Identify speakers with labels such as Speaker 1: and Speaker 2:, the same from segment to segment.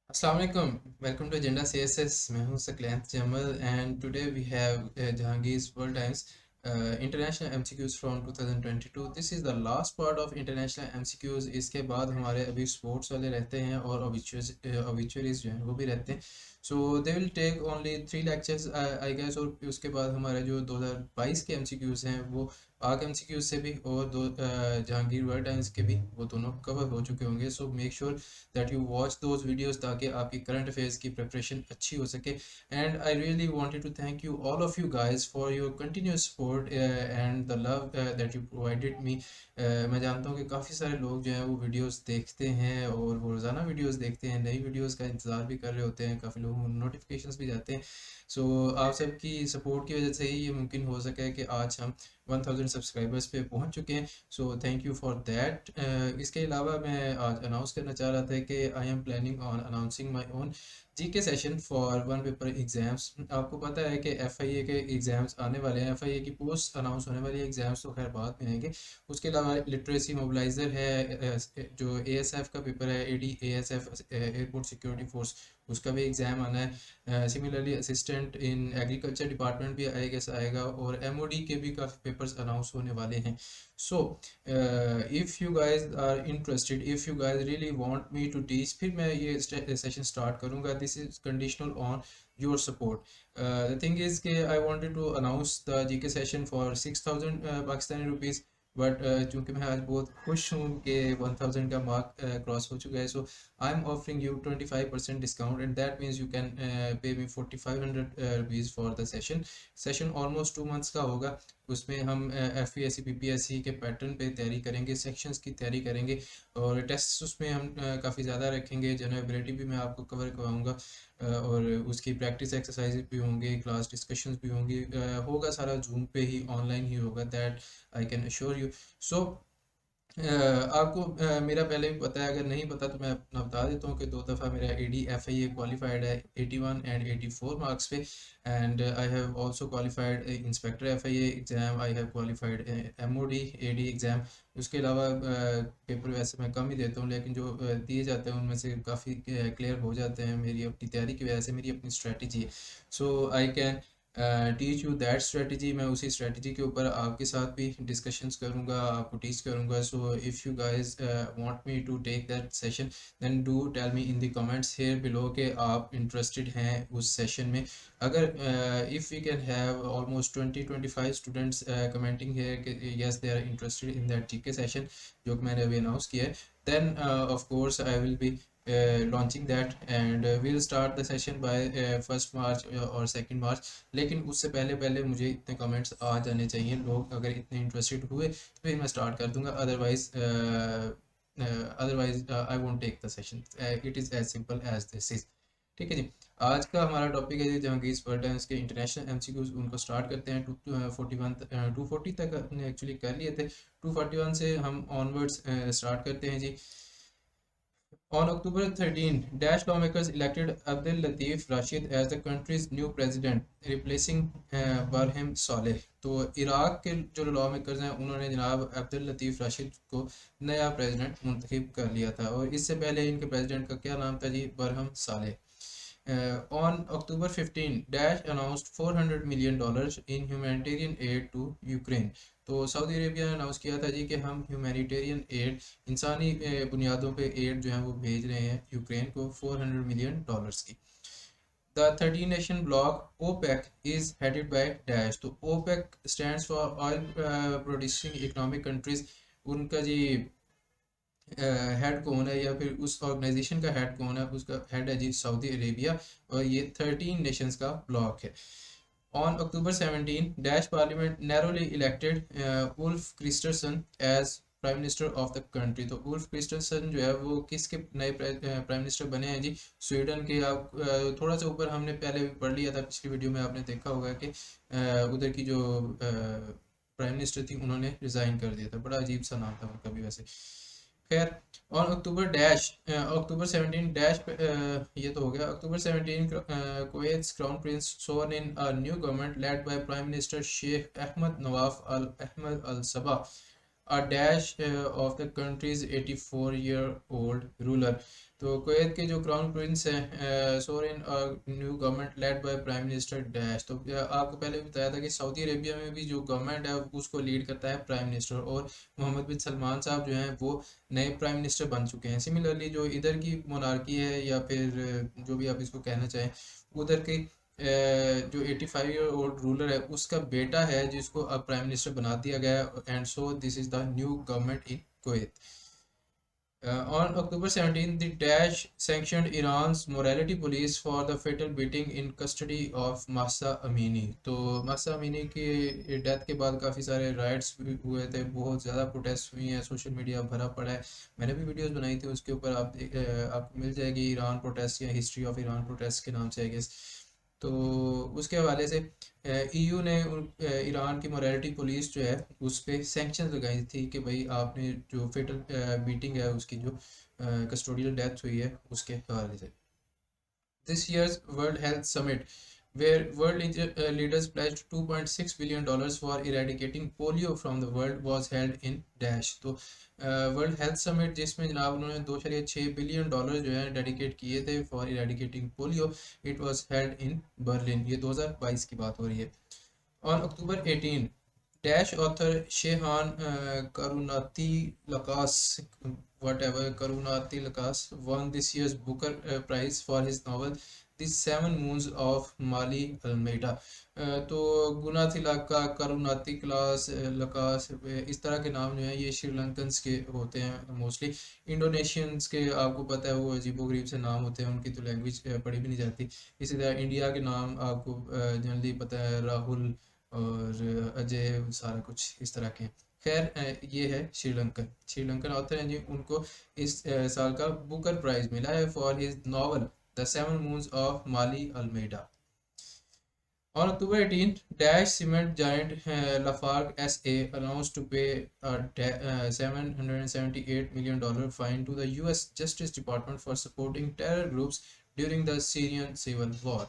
Speaker 1: अस्सलाम वालेकुम, welcome to agenda CSS. मैं हूं Saqlain Jamal and today we have Jahangir World Times international MCQs फ्रॉम 2022। This is the last part of international MCQs. इसके बाद हमारे अभी स्पोर्ट्स वाले रहते हैं और ऑबिचुअरीज जो हैं वो भी रहते हैं। So they will take only 3 lectures I guess. और उसके बाद हमारे जो 2022 के एमसीक्यूज हैं वो पाक एमसीक्यूज से भी और जहांगीर वर्ल्ड टाइम्स के भी वो दोनों कवर हो चुके होंगे। So make sure that you watch those videos ताकि आपकी करंट अफेयर्स की प्रिपरेशन अच्छी हो सके। And I really wanted to thank you all of you guys for your continuous support and the love that you provided me. मैं जानता हूँ कि काफ़ी सारे लोग जो हैं वो वीडियोस देखते हैं और वो रोज़ाना वीडियोस देखते हैं, नई वीडियोस का इंतज़ार भी कर रहे होते हैं, काफ़ी लोगों को नोटिफिकेशंस भी जाते हैं। सो आप सबकी सपोर्ट की वजह से ही ये मुमकिन हो सका है कि आज हम 1000 सब्सक्राइबर्स पे पहुंच चुके हैं। So thank you for that. इसके अलावा मैं आज अनाउंस करना चाह रहा था कि I am planning on announcing my own GK session for one paper exams. आपको पता है कि एफआईए के एग्जाम्स आने वाले हैं, एफआईए की पोस्ट अनाउंस होने वाली है, एग्जाम्स तो खैर बाद में आएंगे। उसके अलावा लिटरेसी मोबिलाइजर है, जो एएसएफ का पेपर है, AD ASF airport security force, उसका भी एग्ज़ाम आना है। Similarly assistant in agriculture department भी आई गेस आएगा और एमओडी के भी काफ़ी पेपर्स अनाउंस होने वाले हैं। So if you guys are interested, if you guys really want me to teach, फिर मैं ये सेशन स्टार्ट करूँगा। This is conditional on your support. The thing is कि I wanted to announce the GK session for 6000 Pakistani rupees, but चूँकि मैं आज बहुत खुश हूँ कि 1000 का मार्क क्रॉस हो चुका है। So I am offering you 25% discount and that means you can pay me 4500 rupees for the session. Session almost 2 months का होगा। उसमें हम F P S C, P P S C के पैटर्न पे तैयारी करेंगे, सेक्शंस की तैयारी करेंगे और टेस्ट उसमें हम काफ़ी ज़्यादा रखेंगे। जनरल भी मैं आपको कवर करवाऊँगा और उसकी प्रैक्टिस एक्सरसाइज भी होंगे, क्लास डिस्कशंस भी होंगी। होगा सारा जूम पे ही, ऑनलाइन ही होगा, that I can assure you. So आपको मेरा पहले भी पता है, अगर नहीं पता तो मैं अपना बता देता हूँ कि 2 दफ़ा मेरा AD F I A qualified है 81 एंड 84 मार्क्स पे। And I have also qualified inspector F I A exam, I have qualified M O D A D exam. उसके अलावा पेपर वैसे मैं कम ही देता हूँ, लेकिन जो दिए जाते हैं उनमें से काफ़ी क्लियर हो जाते हैं मेरी अपनी तैयारी की वजह से, मेरी अपनी स्ट्रेटजी है। So I can teach you that strategy. मैं उसी स्ट्रेटजी के ऊपर आपके साथ भी डिस्कशंस करूँगा, आपको टीच करूँगा। So if you guys want me to take that session then do tell me in the comments here below कि आप इंटरेस्टेड हैं उस सेशन में। अगर if we can have almost 20-25 students commenting here कि yes they are interested in that GK session जो कि मैंने अभी अनाउंस किया है, then of course I will be launching that and we'll start the session by 1st March और 2nd March। लेकिन उससे पहले पहले मुझे इतने कमेंट्स आ जाने चाहिए, लोग अगर इतने इंटरेस्टेड हुए तो फिर मैं स्टार्ट कर दूंगा, otherwise I won't take the session. It is as simple as this is. ठीक है जी। आज का हमारा टॉपिक है जी जहांगीर वर्ल्ड टाइम्स के इंटरनेशनल एमसीक्यूज। उनको स्टार्ट करते हैं। 240 तक हमने एक्चुअली कर लिए थे, 241 से हम ऑनवर्ड्स स्टार्ट करते हैं जी। On October 13, Daesh lawmakers elected Abdel Latif Rashid as the country's new president, replacing Barham Saleh। तो इराक के जो लॉ मेकर्स हैं उन्होंने जनाब अब्दुल लतीफ़ राशिद को नया प्रेसिडेंट मुंतखब कर लिया था, और इससे पहले इनके प्रेसिडेंट का क्या नाम था जी? Barham Saleh. On October 15, Daesh announced $400 million in humanitarian aid to Ukraine। तो सऊदी अरेबिया ने अनाउंस किया था जी कि हम ह्यूमैनिटेरियन एड, इंसानी बुनियादों पे एड जो है वो भेज रहे हैं यूक्रेन को, $400 million की। The 13 nation block OPEC is headed by dash. तो OPEC stands for oil producing economic countries. उनका जी हेड कौन है, या फिर उस ऑर्गेनाइजेशन का हेड कौन है? उसका हेड है जी सऊदी अरेबिया, और ये 13 नेशंस का ब्लॉक है। On October 17, dash parliament narrowly elected Ulf Kristersson as prime minister of the country. तो उल्फ क्रिस्टरसन जो है वो किसके नए प्राइम मिनिस्टर बने हैं जी? स्वीडन के। आप थोड़ा सा ऊपर हमने पहले भी पढ़ लिया था, पिछली वीडियो में आपने देखा होगा कि उधर की जो प्राइम मिनिस्टर थी उन्होंने रिजाइन कर दिया था, बड़ा अजीब सा नाम था उनका भी वैसे। खैर, और अक्टूबर 17 डैश ये तो हो गया। October 17 Kuwait crown prince sworn in new government led by prime minister Sheikh Ahmad Nawaf al Ahmad al Sabah. a dash of the country's 84-year-old ruler। तो कुवैत के जो क्राउन प्रिंस हैं sworn new government led by prime minister dash. तो आपको पहले भी बताया था कि सऊदी अरेबिया में भी जो गवर्नमेंट है उसको लीड करता है प्राइम मिनिस्टर, और मोहम्मद बिन सलमान साहब जो हैं वो नए प्राइम मिनिस्टर बन चुके हैं। सिमिलरली जो इधर की मोनार्की है या फिर जो भी आप इसको कहना चाहें, उधर की जो 85-ईयर-ओल्ड रूलर है उसका बेटा है जिसको अब प्राइम मिनिस्टर बना दिया गया है, and so this is the new government in Kuwait. On October 17, the Daesh sanctioned Iran's morality police for the fatal beating in custody of Mahsa Amini। तो महसा अमीनी की डेथ के बाद काफ़ी सारे राइट्स हुए थे, बहुत ज़्यादा प्रोटेस्ट हुई हैं, सोशल मीडिया भरा पड़ा है। मैंने भी वीडियोस बनाई थी उसके ऊपर, आपको मिल जाएगी, ईरान प्रोटेस्ट या हिस्ट्री ऑफ ईरान प्रोटेस्ट के नाम से आई गेस। तो उसके हवाले से ईयू ने ईरान की मोरालिटी पुलिस जो है उस पर सैंक्शन लगाई थी कि भाई आपने जो फेटल बीटिंग है उसकी जो कस्टोडियल डेथ हुई है उसके हवाले से। This year's World Health Summit, where leaders pledged $2.6 billion for eradicating polio from the world, was held in Dash। तो वर्ल्ड हेल्थ समिट जिसमें जनाब उन्होंने 2.6 बिलियन डॉलर जो है डेडिकेट किए थे for eradicating polio, it was held in Berlin. ये 2022 की बात हो रही है। On October 18, Dash author Shehan Karunatilkas won this year's Booker Prize for his novel The Seven Moons of Mali Almeida। तो गुनाथिलाका, करुणातिकलास, लकास, इस तरह के नाम जो हैं ये श्रीलंकन्स के होते हैं मोस्टली। इंडोनेशियंस के आपको पता है वो अजीबोगरीब से नाम होते हैं, उनकी तो लैंग्वेज पढ़ी भी नहीं जाती। इसी तरह इंडिया के नाम आपको जनरली पता है, राहुल और अजय, सारा कुछ इस तरह के। खैर ये है श्रीलंकन ऑथर हैं जी, उनको इस साल का बुकर प्राइज मिला है for his novel the seven moons of Maali Almeida. On October 18, Dash cement giant Lafarge SA announced to pay a $778 million fine to the US Justice Department for supporting terror groups during the Syrian civil war।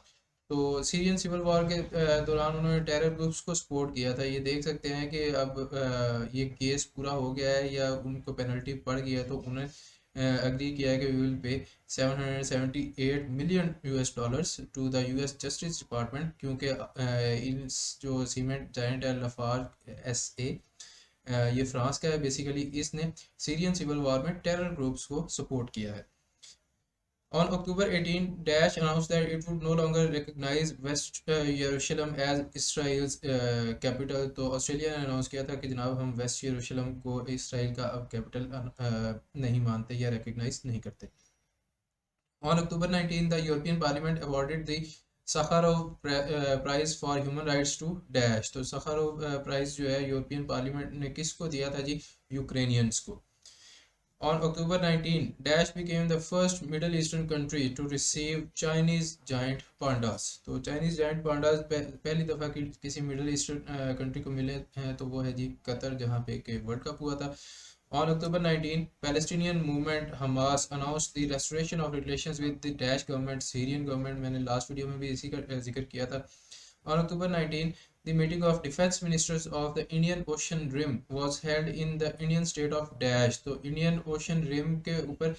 Speaker 1: तो Syrian civil war के दौरान उन्होंने terror groups को support किया था। ये देख सकते हैं कि अब ये केस पूरा हो गया है या उनको पेनल्टी पड़ गई है, तो उन्हें एग्री किया है कि we will pay 778 million US dollars to the US justice department, क्योंकि इन जो सीमेंट जायंट है लफार्ज एसए, ये फ्रांस का है बेसिकली, इसने सीरियन सिविल वॉर में टेरर ग्रुप्स को सपोर्ट किया है। On October 18, Daesh announced that it would no longer recognize West Jerusalem as Israel's capital। तो ऑस्ट्रेलिया ने अनाउंस किया था कि जनाब हम वेस्ट यरूशलेम को इसराइल का अब कैपिटल नहीं मानते या रिकग्नाइज नहीं करते। On October 19, the European Parliament awarded the Sakharov Prize for Human Rights to Daesh। तो Sakharov प्राइज जो है यूरोपियन पार्लियामेंट ने किसको दिया था जी? यूक्रेनियंस को। On October 19, Dash became the first Middle Eastern country to receive Chinese giant pandas। तो Chinese giant pandas पहली दफ़ा किसी मिडल ईस्टर्न कंट्री को मिले हैं तो वो है जी कतर, जहाँ पे एक वर्ल्ड कप हुआ था। On October 19, Palestinian movement Hamas announced the restoration of relations with the Dash government, Syrian government। मैंने लास्ट वीडियो में भी इसी का जिक्र किया था। On October 19, the meeting of defense ministers of the Indian Ocean Rim was held in the Indian state of Dash। तो Indian ocean rim के ऊपर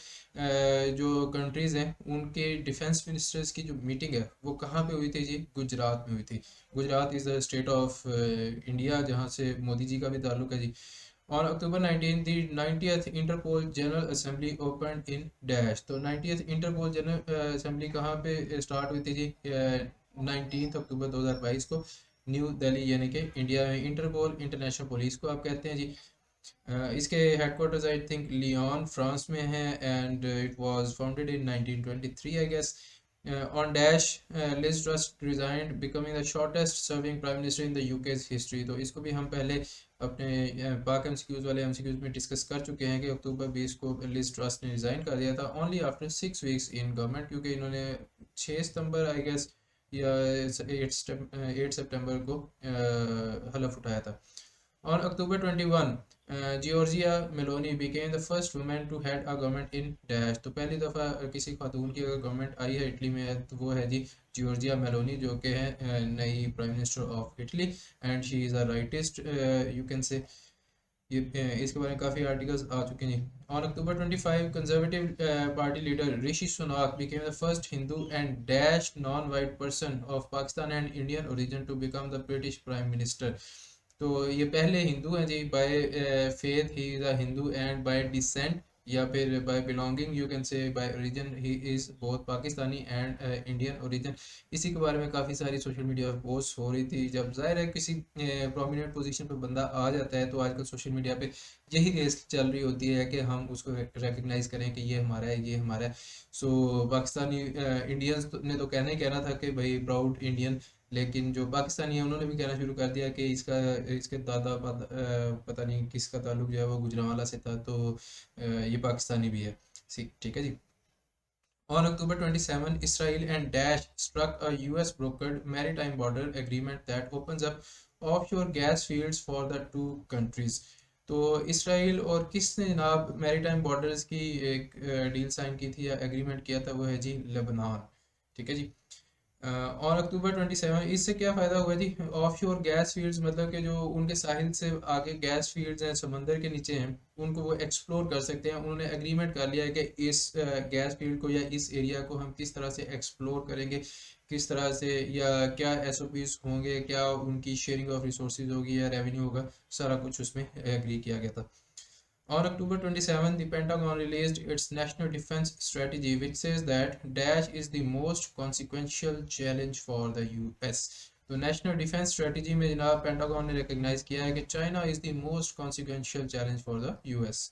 Speaker 1: जो कंट्रीज़ हैं उनके डिफेंस मिनिस्टर्स की जो मीटिंग है वो कहाँ पे हुई थी जी? गुजरात में हुई थी। Gujarat is the state of India, जहाँ से मोदी जी का भी ताल्लुक है जी। On October 19, the 90th Interpol General Assembly opened in Dash। तो 90th Interpol General Assembly कहाँ पे स्टार्ट हुई थी जी? 19 अक्टूबर 2022 को न्यू दिल्ली, यानी कि इंडिया में। इंटरपोल इंटरनेशनल पुलिस को आप कहते हैं जी। इसके headquarters I think Lyon France में है, and it was founded in 1923 I guess. On Dash, Liz Truss resigned, becoming the shortest serving prime minister in the UK's history। तो इसको भी हम पहले अपने पाक एमसीक्यूज वाले एमसीक्यूज में डिस्कस कर चुके हैं कि अक्टूबर 20 को लिज ट्रस ने रिज़ाइन कर दिया था only after 6 weeks in government, क्योंकि इन्होंने 6 सितंबर आई गेस या 8 सितंबर को हलफ उठाया था। On October 21, Giorgia Meloni became the first woman to head a government in Dash। तो पहली दफ़ा किसी खातून की अगर गवर्नमेंट आई है इटली में तो वो है जी जियोर्जिया मेलोनी, जो कि है नई prime minister of Italy, and she is a rightist you can से। इसके बारे में काफ़ी आर्टिकल्स आ चुके हैं। On October 25 conservative party leader Rishi Sunak became the first Hindu and dash non-white person of Pakistan and Indian origin to become the British Prime Minister। तो ये पहले हिंदू हैं जी, by faith he is a Hindu and by descent या फिर by belonging you can say by origin he is both Pakistani and Indian origin. इसी के बारे में काफ़ी सारी सोशल मीडिया पर पोस्ट हो रही थी। जब जाहिर है किसी प्रोमिनेंट पोजीशन पर बंदा आ जाता है तो आजकल सोशल मीडिया पे यही रेस चल रही होती है कि हम उसको रिकग्नाइज करें कि ये हमारा है, ये हमारा है। सो पाकिस्तानी इंडियंस ने तो कहना ही कहना था कि भाई प्राउड इंडियन, लेकिन जो पाकिस्तानी है उन्होंने भी कहना शुरू कर दिया कि इसके दादा पता नहीं किसका ताल्लुक जो है वो गुजरांवाला से था, तो ये पाकिस्तानी भी है। ठीक है जी। On October 27, Israel and Daesh struck a US brokered maritime border agreement that opens up offshore gas fields for the two countries। तो इसराइल और किसने जनाब मैरीटाइम बॉर्डर्स की एक डील साइन की थी या एग्रीमेंट किया था, वो है जी लेबनान। ठीक है जी। और अक्टूबर 27 इससे क्या फ़ायदा हुआ जी? ऑफशोर गैस फील्ड्स मतलब कि जो उनके साहिल से आगे गैस फील्ड्स हैं, समंदर के नीचे हैं, उनको वो एक्सप्लोर कर सकते हैं। उन्होंने एग्रीमेंट कर लिया है कि इस गैस फील्ड को या इस एरिया को हम किस तरह से एक्सप्लोर करेंगे, किस तरह से, या क्या एसओपीज होंगे, क्या उनकी शेयरिंग ऑफ रिसोर्सेज होगी या रेवेन्यू होगा, सारा कुछ उसमें एग्री किया गया था। On October 27, the Pentagon released its National Defense Strategy, which says that Daesh is the most consequential challenge for the US। तो नेशनल डिफेंस स्ट्रेटजी में जनाब पेंटागन ने रिकग्नाइज किया है कि China is the most consequential challenge for the US.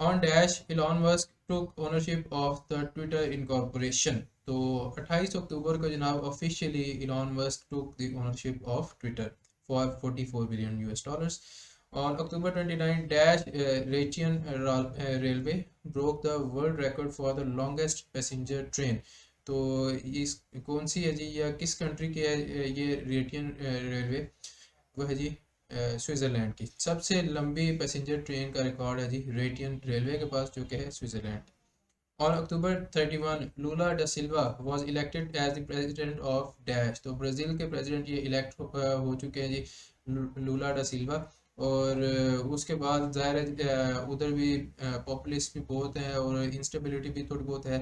Speaker 1: On dash Elon Musk took ownership of the Twitter incorporation. तो 28 अक्टूबर को जनाब officially Elon Musk took the ownership of Twitter for 44 billion US dollars. On October 29, Dash Raytheon Railway broke the world record for the longest passenger train। तो इस कौन सी है जी या किस country की है ये रेटियन रेलवे? वो है जी स्विट्ज़रलैंड की। सबसे लंबी पैसेंजर ट्रेन का रिकॉर्ड है जी रेटियन रेलवे के पास, जो कि है Switzerland. On October 31, Lula da Silva was elected as the president of Dash। तो ब्राज़ील के प्रेसिडेंट ये इलेक्ट हो चुके हैं जी, लूला डा सिल्वा। और उसके बाद ज़ाहिर है उधर भी पॉपुलिस्ट भी बहुत हैं और इंस्टेबिलिटी भी थोड़ी बहुत है।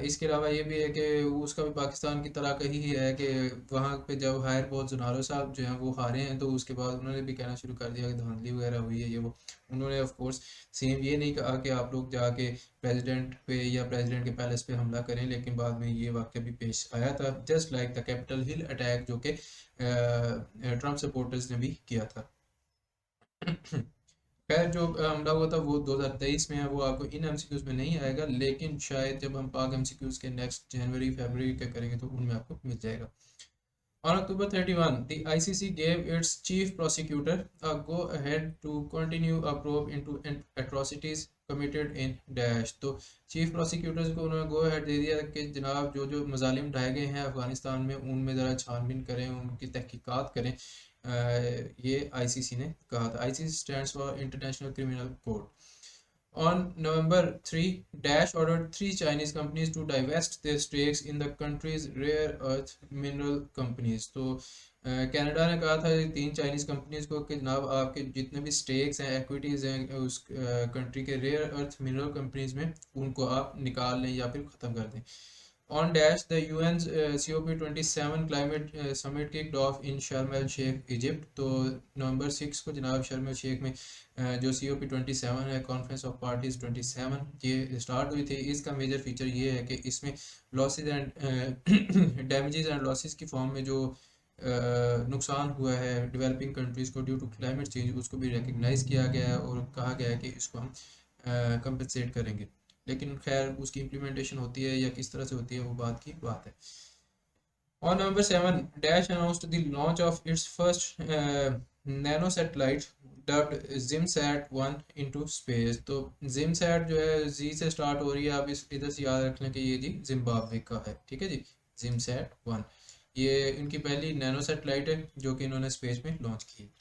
Speaker 1: इसके अलावा ये भी है कि उसका भी पाकिस्तान की तरह का ही है कि वहाँ पे जब हायर बोल्सोनारो साहब जो हैं वो हारे हैं, तो उसके बाद उन्होंने भी कहना शुरू कर दिया कि धांधली वगैरह हुई है ये वो। उन्होंने ऑफ कोर्स सेम ये नहीं कहा कि आप लोग जाके प्रेसिडेंट पे या प्रेसिडेंट के पैलेस पे हमला करें, लेकिन बाद में ये वाक़या भी पेश आया था, just like the Capitol Hill attack जो कि ट्रम्प सपोर्टर्स ने भी किया था। खैर जो हमला हुआ था वो 2023 में है, वो आपको इन एमसीक्यूज में नहीं आएगा, लेकिन शायद जब हम पाक एमसीक्यूज के नेक्स्ट जनवरी फरवरी के करेंगे तो उनमें आपको मिल जाएगा। On October 31, the ICC gave its chief prosecutor a go-ahead to continue a probe into atrocities committed in Daesh। तो चीफ प्रोसिक्यूटर्स को उन्होंने गो अहेड दे दिया कि जनाब जो जो मजालिम ढाए गए हैं अफगानिस्तान में उनमें ज़रा छानबीन करें, उनकी तहकीकात करें। ये आईसीसी ने कहा था। ICC stands for international criminal court. On November 3, Dash ordered 3 Chinese companies to divest their stakes in the country's rare earth mineral companies। तो कनाडा ने कहा था 3 चाइनीज कंपनीज को कि जनाब आपके जितने भी स्टेक्स हैं, एक्विटीज़ हैं उस कंट्री के रेयर अर्थ मिनरल कंपनीज में, उनको आप निकाल लें या फिर ख़त्म कर दें। On Dash, the UN's COP27 climate summit kicked off in Sharm el Sheikh, Egypt। तो नवंबर 6 को जनाब शर्म el शेख में जो COP27 है, कॉन्फ्रेंस ऑफ पार्टीज 27, ये स्टार्ट हुई थी। इसका मेजर फीचर ये है कि इसमें losses and damages and losses की फॉर्म में जो नुकसान हुआ है डेवलपिंग कंट्रीज़ को ड्यू टू क्लाइमेट चेंज, उसको भी रिकग्नाइज किया गया है और कहा गया है कि इसको हम कंपनसेट करेंगे। लेकिन खैर उसकी इम्प्लीमेंटेशन होती है या किस तरह से होती है वो बात की बात है। On November 7, Dash announced the launch of its first nano satellite dubbed ZimSat-1 into space। तो ZimSat जो है जी से स्टार्ट हो रही है, आप इस इधर से याद रख लें कि ये जी जिम्बाब्वे का है। ठीक है जी, ZimSat-1 ये इनकी पहली नैनो सैटेलाइट है जो कि इन्होंने स्पेस में लॉन्च की है।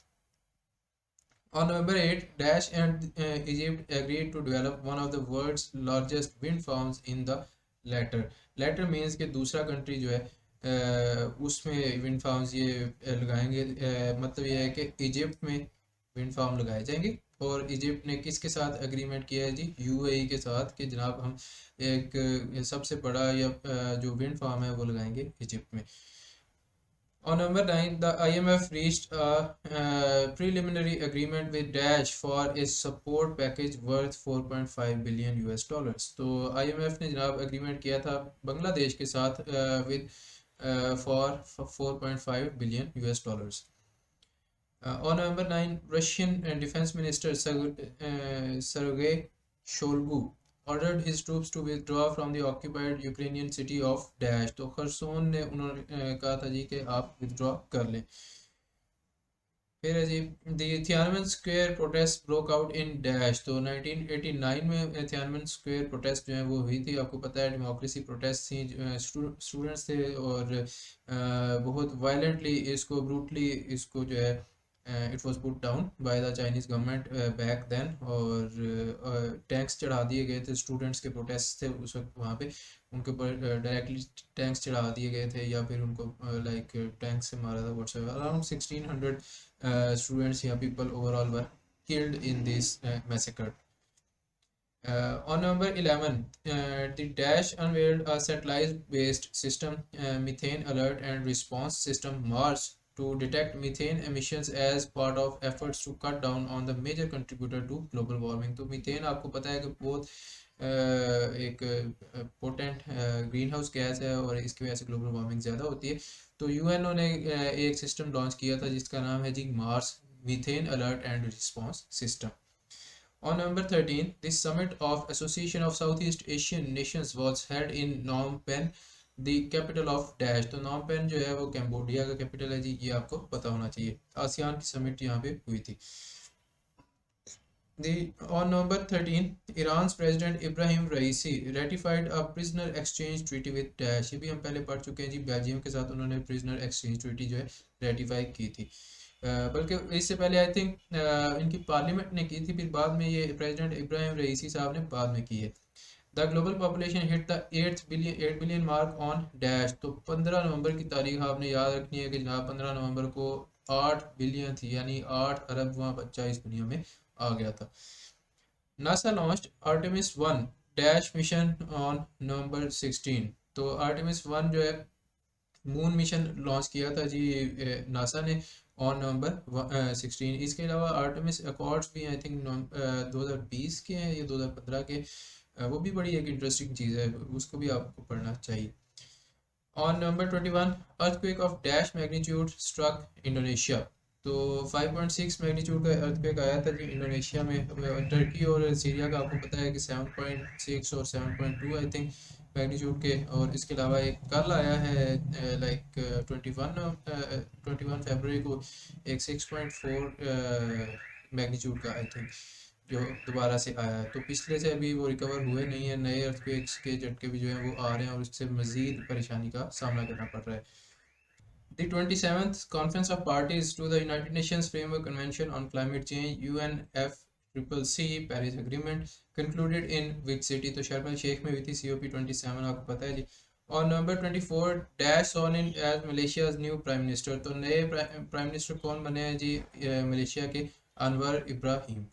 Speaker 1: On November 8, Dash and Egypt agreed to develop one of the world's largest wind farms in the latter। latter means कि दूसरा कंट्री जो है उसमें विंड फार्म्स ये लगाएंगे। मतलब ये है कि इजिप्ट में विंड फार्म लगाए जाएंगे। और इजिप्ट ने किसके साथ एग्रीमेंट किया है जी? यूएई के साथ, कि जनाब हम एक सबसे बड़ा या जो विंड फार्म है वो लगाएंगे इजिप्ट में। On November 9, the IMF reached a preliminary agreement with Daesh for a support package worth 4.5 billion US dollars. तो IMF ने जनाब एग्रीमेंट किया था बांग्लादेश के साथ with for 4.5 billion US dollars. On November 9, Russian Defense Minister Sergei Shoigu ordered his troops to withdraw from the occupied Ukrainian city of Daesh. तो खरसोन ने उन्होंने कहा था जी कि आप विथड्रॉ कर लें। फिर है जी the Tiananmen Square protest broke out in dash. तो 1989 में थियानमेन स्क्वायर प्रोटेस्ट जो है वो हुई थी। आपको पता है डेमोक्रेसी प्रोटेस्ट थी, स्टूडेंट्स थे और बहुत वायलेंटली इसको ब्रूटली इसको जो है it was put down by the Chinese government back then. और टैंक्स चढ़ा दिए गए थे, स्टूडेंट्स के प्रोटेस्ट थे उस वक्त वहाँ पे, उनके ऊपर डायरेक्टली टैंक्स चढ़ा दिए गए थे या फिर उनको लाइक टैंक से मारा था। व्हाट्सएवर अराउंड 1600 students या people overall were killed in this massacre. On November 11, the Daesh unveiled a satellite-based system, methane alert and response system MARS, to detect methane emissions as part of efforts to cut down on the major contributor to global warming. तो methane आपको पता है कि बहुत एक potent green house gas है और इसकी वजह से ग्लोबल वार्मिंग ज़्यादा होती है। तो यूएनओ ने एक सिस्टम लॉन्च किया था जिसका नाम है जी Mars methane alert and response system. On November 13, the summit of Association of Southeast Asian Nations was held in Phnom Penh, the capital of Dash। तो नॉम पेन जो है वो कैम्बोडिया का कैपिटल है जी, ये आपको पता होना चाहिए। आसियान की समिट यहाँ पे हुई थी। On November 13, Iran's President Ibrahim Raisi ratified a prisoner exchange treaty with Daesh। ये भी हम पहले पढ़ चुके हैं जी, बेल्जियम के साथ उन्होंने prisoner exchange treaty जो है रेटिफाई की थी। बल्कि इससे पहले आई थिंक इनकी पार्लियामेंट ने की थी, फिर बाद में ये प्रेसिडेंट इब्राहिम रईसी साहब ने बाद में की है। The global population hit the 8 billion mark on dash. तो 15 नवंबर की तारीख आपने याद रखनी है कि जनाब 15 नवंबर को 8 बिलियन थी, यानी 8 अरब वहाँ बच्चा इस दुनिया में आ गया था। NASA launched Artemis 1 dash mission on November 16। तो आर्टेमिस 1 जो है मून मिशन लॉन्च किया था जी नासा ने ऑन नवंबर 16। इसके अलावा आर्टेमिस अकॉर्ड्स भी आई थिंक 2020 के हैं या 2015 के, वो भी बड़ी एक इंटरेस्टिंग चीज़ है, उसको भी आपको पढ़ना चाहिए। On November 21, earthquake of dash magnitude struck Indonesia. तो 5.6 मैग्नीट्यूड का अर्थक्वेक आया था जी इंडोनेशिया में। टर्की और सीरिया का आपको पता है कि 7.6 और 7.2 आई थिंक मैग्नीट्यूड के। और इसके अलावा एक कल आया है लाइक 21 फरवरी को एक 6.4 मैग्नीट्यूड का आई थिंक जो दोबारा से आया है। तो पिछले से अभी वो रिकवर हुए नहीं है, नए अर्थक्वेक्स के झटके भी जो हैं वो आ रहे हैं और उससे मज़ीद परेशानी का सामना करना पड़ रहा है। The 27th Conference of Parties to the United Nations Framework Convention on Climate Change UNFCCC Paris Agreement concluded in which city? तो शर्म el शेख में हुई थी COP27, आपको पता है जी। On November 24, Dash sworn in as Malaysia's new Prime Minister। तो नए प्राइम मिनिस्टर कौन बने हैं जी मलेशिया के? Anwar Ibrahim.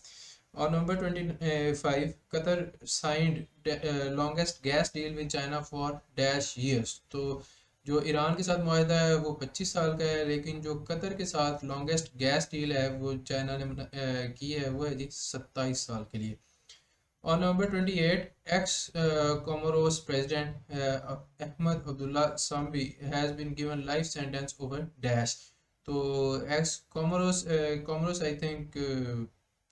Speaker 1: On November 25, Qatar signed longest gas deal with China for dash years। तो जो ईरान के साथ मुआहदा है वो 25 साल का है, लेकिन जो कतर के साथ लॉन्गेस्ट गैस डील है वो चाइना ने की है वो है जी 27 साल के लिए। On November 28, ex-Comoros President Ahmed Abdullah Sambi has been given life sentence over dash। तो ex-Comoros आई थिंक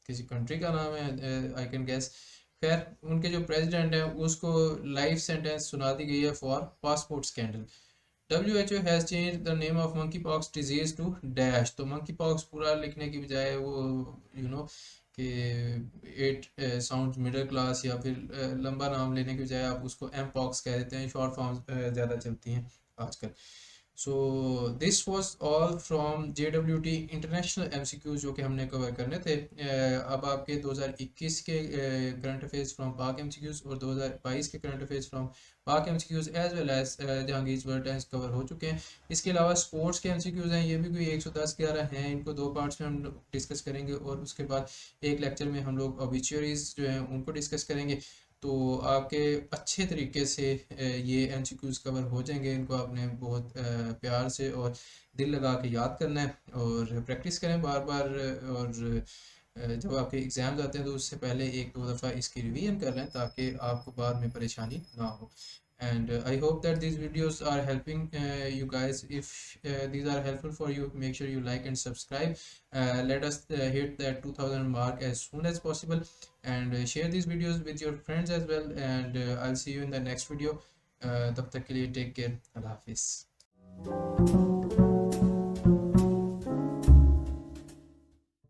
Speaker 1: किसी कंट्री का नाम है, आई कैन गेस। खैर उनके जो प्रेसिडेंट हैं उसको लाइफ सेंटेंस सुना दी गई है for passport scandal. WHO has changed the name of monkeypox disease to dash। तो monkeypox पूरा लिखने की बजाय वो कि एट साउंड मिडिल क्लास या फिर लंबा नाम लेने की बजाय आप उसको एम पॉक्स कह देते हैं, शॉर्ट फॉर्म्स ज़्यादा चलती हैं आजकल। So this was all from JWT international MCQs जो कि हमने कवर करने थे। अब आपके 2021 के current affairs from Pak MCQs और 2022 के current affairs from Pak MCQs as well as Jahangir World Times cover हो चुके हैं। इसके अलावा स्पोर्ट्स के MCQs हैं, ये भी कोई 110-11 हैं। इनको दो पार्ट्स में हम डिस्कस करेंगे और उसके बाद एक लेक्चर में हम लोग ऑबिचुअरीज जो हैं उनको डिस्कस करेंगे। तो आपके अच्छे तरीके से ये MCQs कवर हो जाएंगे। इनको आपने बहुत प्यार से और दिल लगा के याद करना है और प्रैक्टिस करें बार बार। और जब आपके एग्ज़ाम्स आते हैं तो उससे पहले एक दो दफ़ा इसकी रिवीजन कर लें ताकि आपको बाद में परेशानी ना हो। And I hope that these videos are helping you guys. If these are helpful for you, make sure you like and subscribe. Let us hit that 2000 mark as soon as possible, and share these videos with your friends as well. And I'll see you in the next video. तब तक के लिए take care. Allah Hafiz.